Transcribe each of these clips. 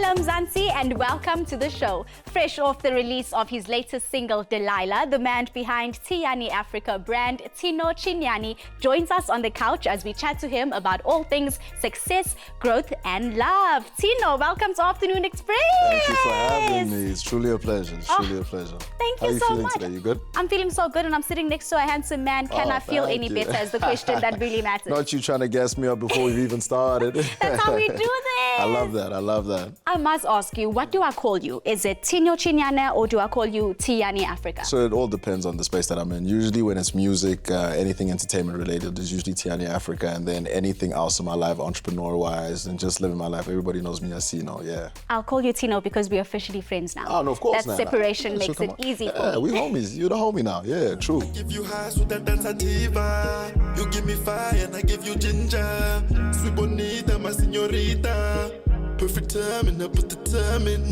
Hello Mzansi and welcome to the show. Fresh off the release of his latest single, Delilah, the man behind Chinyani Africa brand, Tino Chinyani, joins us on the couch as we chat to him about all things success, growth and love. Tino, welcome to Afternoon Express. Thank you for having me. It's truly a pleasure. It's truly a pleasure. Thank you so much. How are you feeling much. today? You good? I'm feeling so good and I'm sitting next to a handsome man. Can I feel any better is the question that really matters. Not you trying to gas me up before we've even started. That's how we do this. I love that. I love that. I must ask you, what do I call you? Is it Tino Chinyani or do I call you Chinyani Africa? So it all depends on the space that I'm in. Usually when it's music, anything entertainment related is usually Chinyani Africa, and then anything else in my life, entrepreneur-wise, and just living my life, everybody knows me as Tino, yeah. I'll call you Tino because we're officially friends now. Oh, no, of course. That separation makes it easy for me. We homies. You're the homie now. Yeah, true. I give you high with that dansativa. You give me fire and I give you ginger. Sweet bonita, my señorita. Perfect time and I put the time in.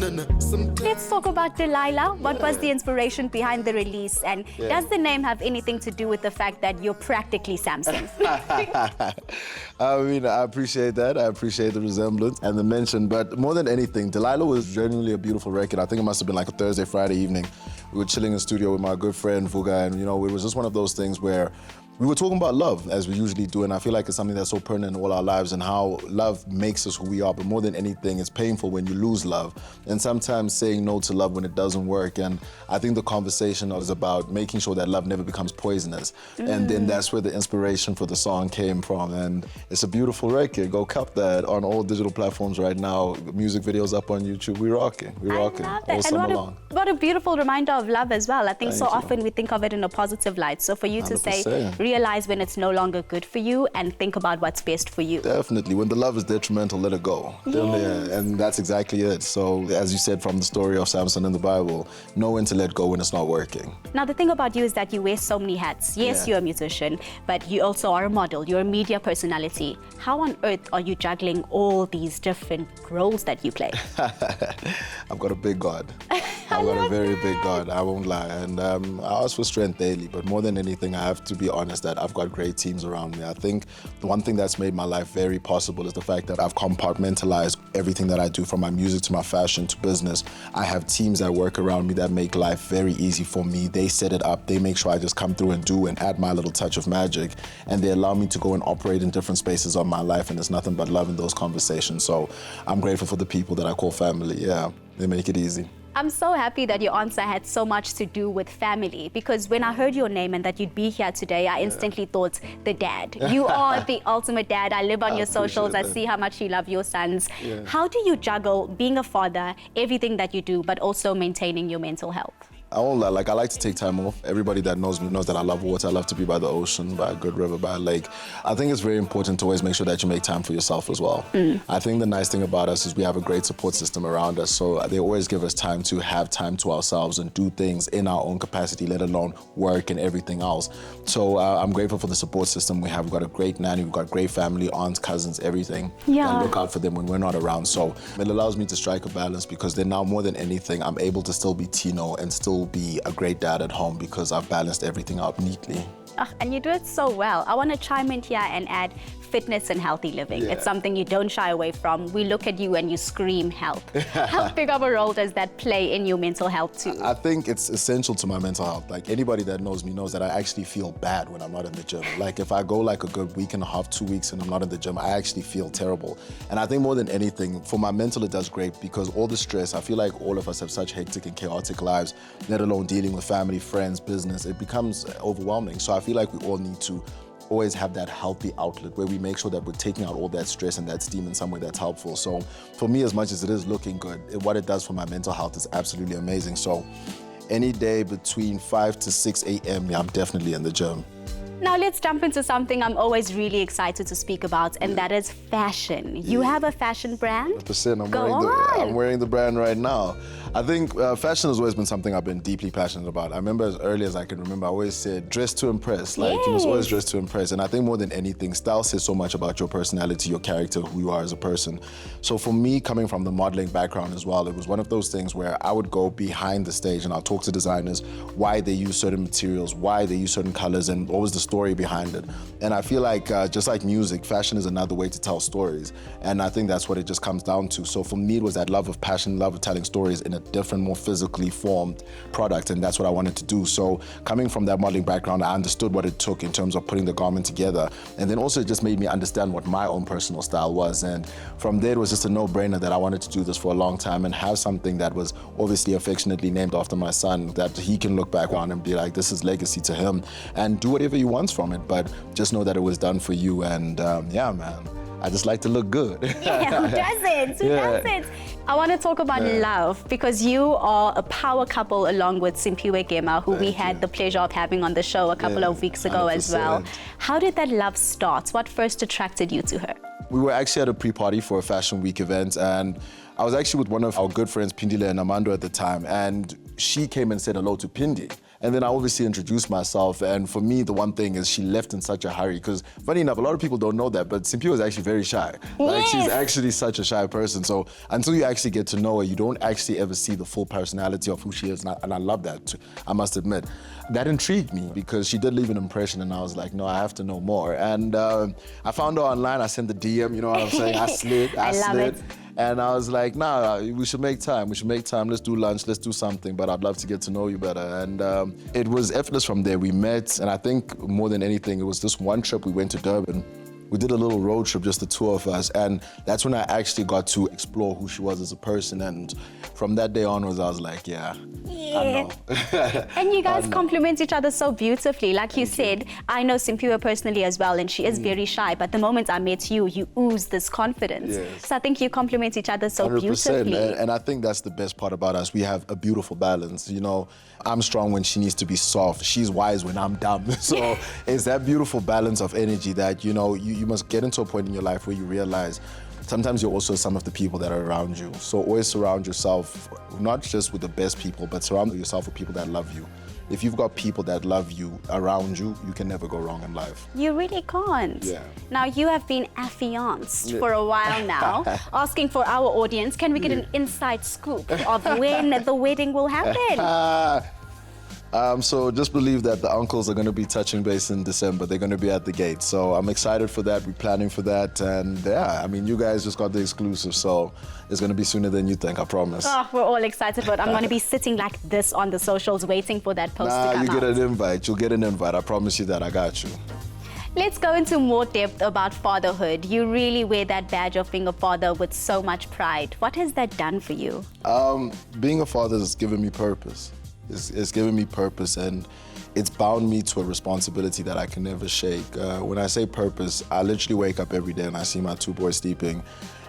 Let's talk about Delilah. What was the inspiration behind the release? And does the name have anything to do with the fact that you're practically Samson? I mean, I appreciate that. I appreciate the resemblance and the mention. But more than anything, Delilah was genuinely a beautiful record. I think it must have been like a Thursday, Friday evening. We were chilling in the studio with my good friend, Vuga, and, you know, it was just one of those things where we were talking about love, as we usually do, and I feel like it's something that's so pertinent in all our lives and how love makes us who we are, but more than anything, it's painful when you lose love, and sometimes saying no to love when it doesn't work, and I think the conversation was about making sure that love never becomes poisonous, and then that's where the inspiration for the song came from, and it's a beautiful record. Go cop that on all digital platforms right now. Music videos up on YouTube. We're rocking. We're rocking all summer long. What a beautiful reminder of love as well. I think Thank you. Often we think of it in a positive light, so for you to 100%. say, realize when it's no longer good for you and think about what's best for you. Definitely. When the love is detrimental, let it go. Yes. And that's exactly it. So, as you said from the story of Samson in the Bible, know when to let go when it's not working. Now, the thing about you is that you wear so many hats. Yes, you're a musician, but you also are a model. You're a media personality. How on earth are you juggling all these different roles that you play? I've got a big God. I've got a very big God, I won't lie. And I ask for strength daily, but more than anything, I have to be honest that I've got great teams around me. I think the one thing that's made my life very possible is the fact that I've compartmentalized everything that I do, from my music to my fashion to business. I have teams that work around me that make life very easy for me. They set it up, they make sure I just come through and do and add my little touch of magic, and they allow me to go and operate in different spaces of my life, and there's nothing but love in those conversations. So I'm grateful for the people that I call family. Yeah, they make it easy. I'm so happy that your answer had so much to do with family, because when I heard your name and that you'd be here today, I instantly thought the dad. You are the ultimate dad. I live on your socials. I see how much you love your sons. Yeah. How do you juggle being a father, everything that you do, but also maintaining your mental health? I won't lie, I like to take time off. Everybody that knows me knows that I love water. I love to be by the ocean, by a good river, by a lake. I think it's very important to always make sure that you make time for yourself as well. I think the nice thing about us is we have a great support system around us, so they always give us time to have time to ourselves and do things in our own capacity, let alone work and everything else. So I'm grateful for the support system we have. We've got a great nanny, we've got great family, aunts, cousins, everything. Yeah. And look out for them when we're not around. So it allows me to strike a balance, because then now more than anything, I'm able to still be Tino and still be a great dad at home, because I've balanced everything out neatly. And you do it so well. I want to chime in here and add fitness and healthy living. Yeah. It's something you don't shy away from. We look at you and you scream help. How big of a role does that play in your mental health too? I think it's essential to my mental health. Like, anybody that knows me knows that I actually feel bad when I'm not in the gym. Like, if I go like a good week and a half, 2 weeks, and I'm not in the gym, I actually feel terrible. And I think more than anything, for my mental, it does great, because all the stress, I feel like all of us have such hectic and chaotic lives, let alone dealing with family, friends, business. It becomes overwhelming. So I feel like we all need to always have that healthy outlet where we make sure that we're taking out all that stress and that steam in some way that's helpful. So for me, as much as it is looking good, what it does for my mental health is absolutely amazing. So any day between 5 to 6 a.m., I'm definitely in the gym. Now let's jump into something I'm always really excited to speak about, and that is fashion. You have a fashion brand? 100%. I'm wearing the brand right now. I think fashion has always been something I've been deeply passionate about. I remember as early as I can remember, I always said, dress to impress. Like, you must always dress to impress. And I think more than anything, style says so much about your personality, your character, who you are as a person. So for me, coming from the modeling background as well, it was one of those things where I would go behind the stage and I'll talk to designers why they use certain materials, why they use certain colors, and what was the story behind it. And I feel like just like music, fashion is another way to tell stories. And I think that's what it just comes down to. So for me, it was that love of passion, love of telling stories in a different, more physically formed product. And that's what I wanted to do. So coming from that modeling background, I understood what it took in terms of putting the garment together. And then also it just made me understand what my own personal style was. And from there, it was just a no-brainer that I wanted to do this for a long time and have something that was obviously affectionately named after my son, that he can look back on and be like, this is legacy to him, and do whatever he wants from it. But just know that it was done for you. And yeah, man, I just like to look good. Yeah, who doesn't? Who doesn't? I want to talk about love, because you are a power couple along with Simpiwe Gema, who we had the pleasure of having on the show a couple of weeks ago 100%. As well. How did that love start? What first attracted you to her? We were actually at a pre-party for a Fashion Week event, and I was actually with one of our good friends, Pindile and Amando at the time, and she came and said hello to Pindi. And then I obviously introduced myself, and for me, the one thing is she left in such a hurry, because funny enough, a lot of people don't know that, but Simpiwe is actually very shy. Like, she's actually such a shy person, so until you actually get to know her, you don't actually ever see the full personality of who she is, and I love that too, I must admit. That intrigued me, because she did leave an impression, and I was like, no, I have to know more. And I found her online, I sent the DM, you know what I'm saying? I slid. Love it. And I was like, nah, we should make time. We should make time. Let's do lunch. Let's do something. But I'd love to get to know you better. And it was effortless from there. We met, and I think more than anything, it was this one trip we went to Durban. We did a little road trip, just the two of us. And that's when I actually got to explore who she was as a person. And from that day onwards, I was like, I know. And you guys complement each other so beautifully. Like you said, I know Simpiwe personally as well, and she is very shy. But the moment I met you, you ooze this confidence. Yes. So I think you complement each other so 100%. beautifully. And I think that's the best part about us. We have a beautiful balance. You know, I'm strong when she needs to be soft. She's wise when I'm dumb. So it's that beautiful balance of energy that, you know, you must get into a point in your life where you realize sometimes you're also some of the people that are around you. So always surround yourself, not just with the best people, but surround yourself with people that love you. If you've got people that love you around you, you can never go wrong in life. You really can't. Yeah. Now, you have been affianced for a while now. Asking for our audience, can we get an inside scoop of when the wedding will happen? So just believe that the uncles are going to be touching base in December. They're going to be at the gate. So I'm excited for that. We're planning for that. And yeah, I mean, you guys just got the exclusive. So it's going to be sooner than you think, I promise. Oh, we're all excited for it. I'm going to be sitting like this on the socials waiting for that post to come out. You get an invite. You'll get an invite. I promise you that. I got you. Let's go into more depth about fatherhood. You really wear that badge of being a father with so much pride. What has that done for you? Being a father has given me purpose. It's given me purpose, and it's bound me to a responsibility that I can never shake. When I say purpose, I literally wake up every day and I see my two boys sleeping,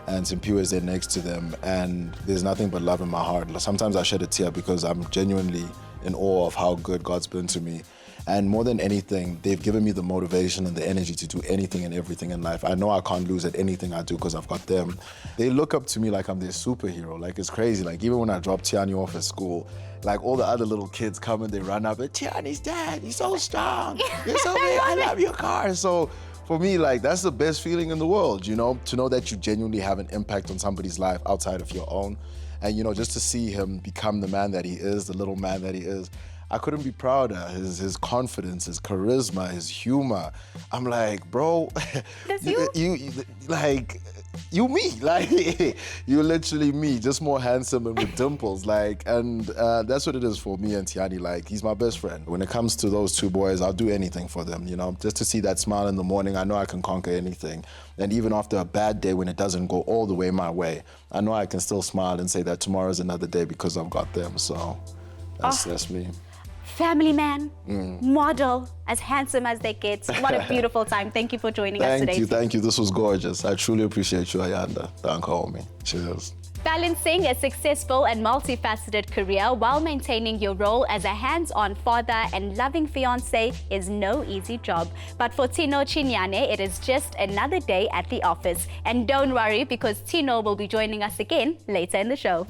and Simpiwe is there next to them, and there's nothing but love in my heart. Sometimes I shed a tear because I'm genuinely in awe of how good God's been to me. And more than anything, they've given me the motivation and the energy to do anything and everything in life. I know I can't lose at anything I do because I've got them. They look up to me like I'm their superhero. Like, it's crazy. Like, even when I drop Chinyani off at school, like, all the other little kids come and they run up and, Chinyani's dad, he's so strong. You're so big, I love your car. So for me, like, that's the best feeling in the world, you know, to know that you genuinely have an impact on somebody's life outside of your own. And, you know, just to see him become the man that he is, the little man that he is, I couldn't be prouder. His confidence, his charisma, his humor. I'm like, bro, you me. Like, you're literally me, just more handsome and with dimples. Like, and that's what it is for me and Chinyani. Like, he's my best friend. When it comes to those two boys, I'll do anything for them, you know, just to see that smile in the morning. I know I can conquer anything. And even after a bad day when it doesn't go all the way my way, I know I can still smile and say that tomorrow's another day because I've got them. So that's me. Family man, model, as handsome as they get. What a beautiful time. Thank you for joining us today. Thank you. This was gorgeous. I truly appreciate you, Ayanda. Thank you. Cheers. Balancing a successful and multifaceted career while maintaining your role as a hands-on father and loving fiancé is no easy job. But for Tino Chinyani, it is just another day at the office. And don't worry, because Tino will be joining us again later in the show.